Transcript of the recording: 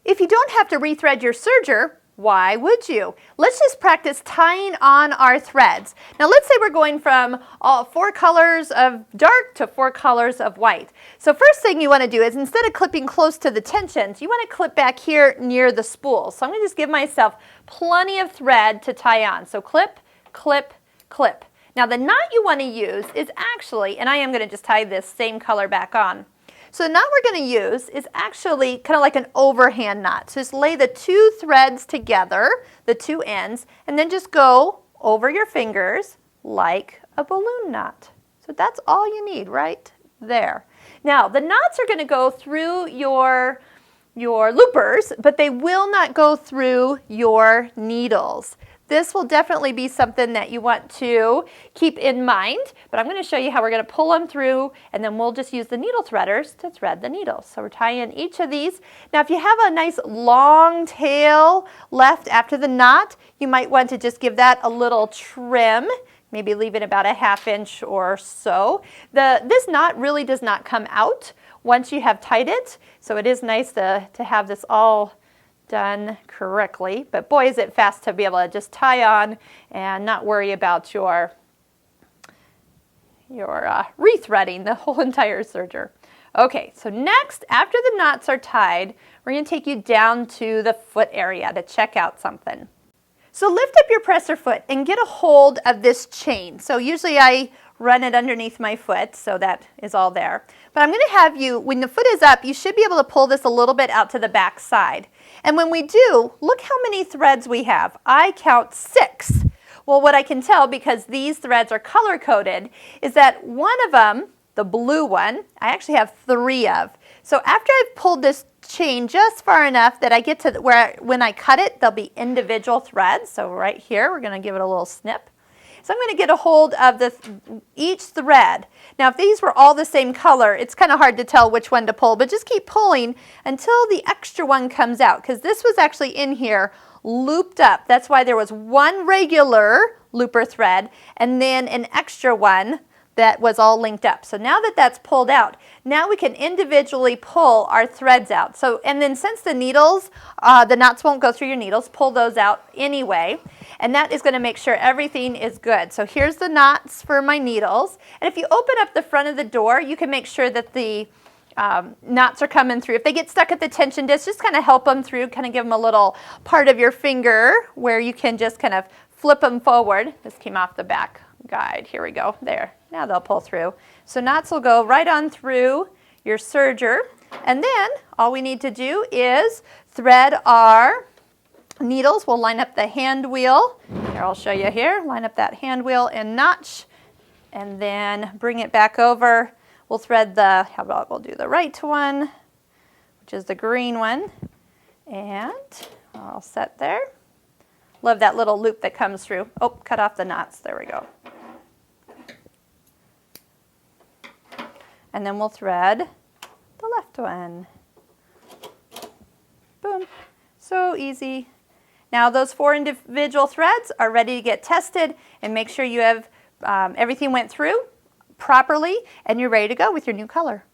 If you don't have to rethread your serger, why would you? Let's just practice tying on our threads. Now let's say we're going from all 4 colors of dark to 4 colors of white. So first thing you want to do is, instead of clipping close to the tensions, you want to clip back here near the spool. So I'm going to just give myself plenty of thread to tie on. So clip, clip, clip. Now the knot you want to use is actually, and I am going to just tie this same color back on. So the knot we're going to use is actually kind of like an overhand knot. So just lay the 2 threads together, the 2 ends, and then just go over your fingers like a balloon knot. So that's all you need right there. Now the knots are going to go through your loopers, but they will not go through your needles. This will definitely be something that you want to keep in mind, but I'm going to show you how we're going to pull them through, and then we'll just use the needle threaders to thread the needles. So we're tying each of these. Now if you have a nice long tail left after the knot, you might want to just give that a little trim, maybe leave it about a 1/2 inch or so. This knot really does not come out once you have tied it, so it is nice to have this all done correctly, but boy is it fast to be able to just tie on and not worry about your rethreading the whole entire serger. Okay, so next, after the knots are tied, we're going to take you down to the foot area to check out something. So lift up your presser foot and get a hold of this chain. So usually I run it underneath my foot, so that is all there. But I'm going to have you, when the foot is up, you should be able to pull this a little bit out to the back side. And when we do, look how many threads we have. I count 6. Well, what I can tell, because these threads are color-coded, is that one of them, the blue one, I actually have 3 of. So after I've pulled this chain just far enough that I get to where when I cut it, there'll be individual threads. So right here, we're going to give it a little snip. So I'm going to get a hold of each thread. Now if these were all the same color, it's kind of hard to tell which one to pull, but just keep pulling until the extra one comes out, because this was actually in here looped up. That's why there was 1 regular looper thread and then an extra one that was all linked up. So now that that's pulled out, now we can individually pull our threads out. So, and then since the needles, the knots won't go through your needles, pull those out anyway. And that is going to make sure everything is good. So here's the knots for my needles. And if you open up the front of the door, you can make sure that the knots are coming through. If they get stuck at the tension disc, just kind of help them through, kind of give them a little part of your finger where you can just kind of flip them forward. This came off the back guide. Here we go. There. Now they'll pull through. So knots will go right on through your serger. And then all we need to do is thread our needles. We'll line up the hand wheel. Here, I'll show you here. Line up that hand wheel and notch, and then bring it back over. We'll thread we'll do the right one, which is the green one. And all set there. Love that little loop that comes through. Oh, cut off the knots. There we go. And then we'll thread the left one. Boom. So easy. Now those 4 individual threads are ready to get tested, and make sure you have everything went through properly and you're ready to go with your new color.